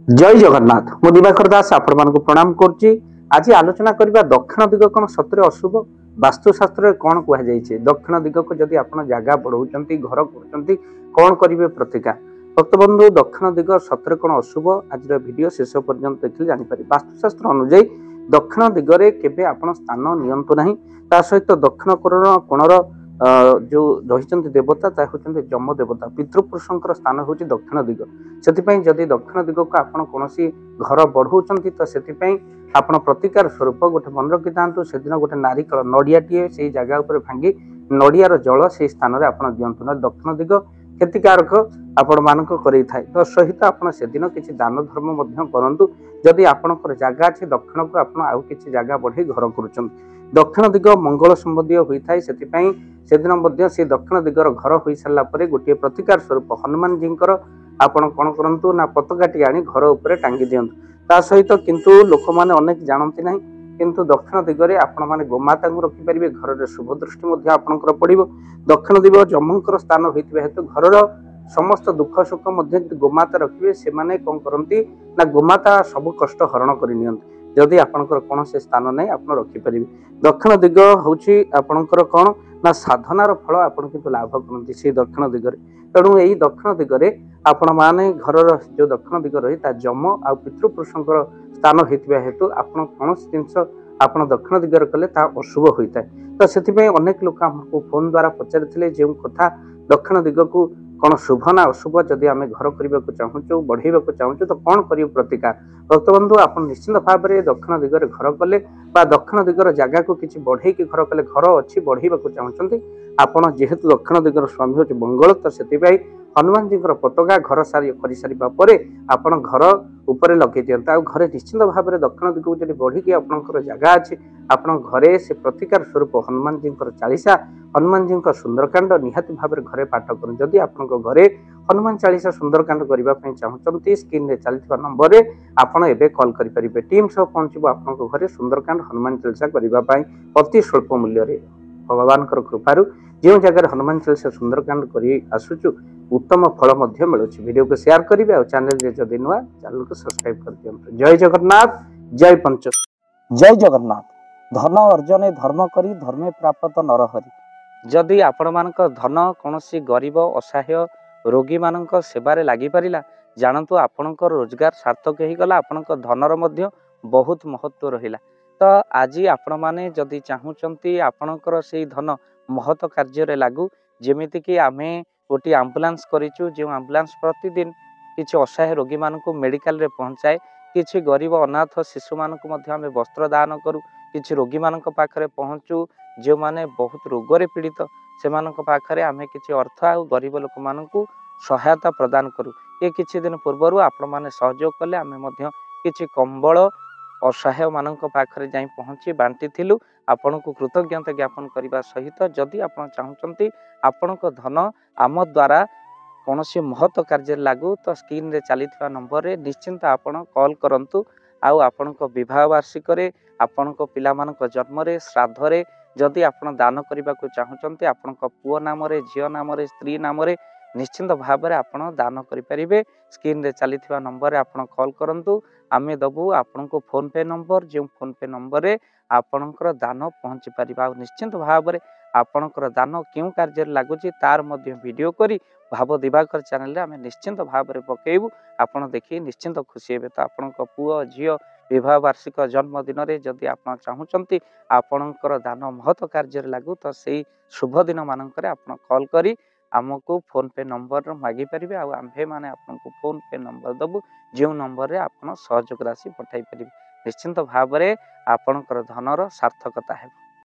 जय जगन्नाथ मु दिवाकर दास आपण मानक प्रणाम करछि। आज आलोचना करबा दक्षिण दिग कोन सतरे अशुभ वास्तुशास्त्र कोन कुहा जायछि। दक्षिण दिग को जदि आपण जागा बढ़ौचंती घर करचंती कोन करिवे प्रतिकार भक्त बंधु दक्षिण दिग सतरे कोन अशुभ आज वीडियो शेष पर्यंत देखि जानि पारि। वास्तुशास्त्र अनुसार दक्षिण दिगरे केबे आपण स्थान नियंतु नाही। ता सहित दक्षिण कोणर जो रही देवता ता होचंती जम देवता पितृपुरुषंकर स्थान होची दक्षिण दिग। सेतिपई जदि दक्षिण दिग को आपण कोनोसी घर बढ़ौचंती तो सेतिपई आपण प्रतिकार स्वरूप गोटे मन रखि थांतु। सेदिन गोटे नारिकल नडियाटीए सेही जगह उपर भांगी नडियार जल सेही स्थान रे आपण दियंतु न। दक्षिण दिग क्षतिकारक आपण मानक करै थाए तो सहित आपण सेदिन किछि दान धर्म मध्य करंतु। जदि आपणकर जागा अछि दक्षिण को आपण आउ किछि जागा बढ़ई घर करूचंती। दक्षिण दिग मंगल संबंधी होई थाए सेतिपई सेदिन मध्य से दक्षिण दिगर घर होई सारला परे गोटे प्रतिकार स्वरूप हनुमान जींकर आपण कोन करंतु ना पताकाटी आनी घर ऊपर टांगी दियंतु। ता सहित किंतु लोक माने अनेक जानती नाही किंतु दक्षिण दिगरे आपण माने गोमाता को रखि परिबे। घर रे शुभ दृष्टि मध्य आपणकर पड़िबो। दक्षिण दिग जमंकर स्थान होइतबे हेतु घरर समस्त दुख सुख मध्य गोमाता रखिबे। से माने कोन करंती ना गोमाता सब कष्ट हरण करि नियंतु। जदि आपणकर कोन से स्थान नै आपण रखि परिबे। दक्षिण दिग होची आपणकर कोन ना साधनार फल आपण किंतु लाभ करंती से दक्षिण दिगरे। तेणु एही दक्षिण दिगरे आपण माने घरर जो दक्षिण दिग रही ता जम आ पितृपुरुषंकर स्थान होइतबे हेतु आपण कोन जिंस आपण दक्षिण दिगरे कले ता अशुभ होइताय। तो सेतिपई अनेक लोक हमको फोन द्वारा पचारिथिले जे कथा दक्षिण दिग को कोन शुभ ना अशुभ जदि आमे घर करिबा को चाहूचो बढ़ेबा को चाहूचो तो कोन करियो प्रतिकार। भक्त बंधु आपण निश्चित भाव रे दक्षिण दिगरे घर कले बा दक्षिण दिगर जागा को किछि बढ़ई के घर कले घर अछि बढ़ेबा को चाहूचंती आपण जेहेतु दक्षिण दिगर स्वामी होच मंगल तो सेतिपई हनुमान जी पताका घर सारी कर सारा पर आपण घर उपरे लगे दियंता। घरे निश्चित भाव में दक्षिण दिग को जब बढ़ी आपंकर जगह अच्छे आपण घरे से प्रतिकार स्वरूप हनुमान जी चालीसा हनुमान जी सुंदरकांड निहाती भाव में घरे पाठ कर। जदि आपण घरे हनुमान चालीसा सुंदरकांड करने चाहते स्क्रीन रे चलता नंबर में आपण एवं कॉल करेंगे। टीम सह पहुंचब आपण घरे सुंदरकांड हनुमान चालीसा करने अति स्वल्प मूल्य भगवान कृपारू जो जगह हनुमान चालीसा सुंदरकांड कर आसुचु उत्तम फल मिलूँ। वीडियो को शेयर करेंगे और चैनल जदि नुआ चैनल को सब्सक्राइब कर दियंतु। जय जगन्नाथ जय पंच जय जगन्नाथ। धन अर्जने धर्म करी धर्मे प्राप्त नरहरि। जदि आपण मानक धन कौनसी गरीब असहाय रोगी मानक सेवारे लागि परिला जानतु आपणक रोजगार सार्थक हो गला। आपणक धनर मध्य बहुत महत्व रहिला। तो आज आपण माने जदि चाहूचंती आपणकर से धन महत कार्य लागू जेमिति कि आमे गोटे आम्बुलांस करिचु जो आम्बुलांस प्रतिदिन किछि असहाय रोगी मानक मेडिकल रे पहुंचाए। किछि गरीब अनाथ शिशु मानक मध्य आमे वस्त्र दान करू। किछि रोगी मानक पाखरे पहुंचू जो माने बहुत रोगरे पीड़ित से मानक पाखरे आमे किछि अर्थ आ गरीब लोक मानक सहायता प्रदान करू। ये किछि दिन पूर्वरु आपण माने सहयोग कले आमे मध्य किछि कंबल असहाय मानक पाखरे जाई पहुंची बांटी थिलु। आपण को कृतज्ञता ज्ञापन करने सहित जदि आपण चाहूचंती आपणक धन आम द्वारा कौन सी महत्व कार्य लागू तो स्क्रीन रे चली नंबर रे निश्चिंत आपण कॉल करंतु। आउ आपणक विवाह वार्षिक आपणक पिला मानक जन्म रे श्राद्ध रे जदि आपण दान करने को चाहूचंती आपणक पुओ नाम रे झियो नाम रे स्त्री नाम रे निश्चिंत भाव में आपण दान करें। स्क्रीन रे चली नंबर रे आपण कॉल करंतु। आमे दबु आपण को फोन पे नंबर जो फोन पे नंबर रे आपणकर दान पहुँची पारिबा। निश्चिंत भाव में आपणकर दान क्यों कार्य लगुच तार मध्य वीडियो करी भाव दिवाकर चैनल रे आमे निश्चिंत भाव में पकेबू। आपण देखि निश्चिंत खुशी हेबे। तो आपणक पुओ झियो विवाह वार्षिक जन्मदिन रे जदि आपण चाहूचंती आपणकर दान महत्व कार्य लागू तो सेही शुभ दिन मानक आपण कॉल करी आमको फोन पे नंबर मागी पारिबे। आ आम्भे माने आपनको फोन पे नंबर दबु जो नंबर रे आपण सहयोग राशि पठाई पारिबे। निश्चिंत भाव में आपणकर धनर सार्थकता है।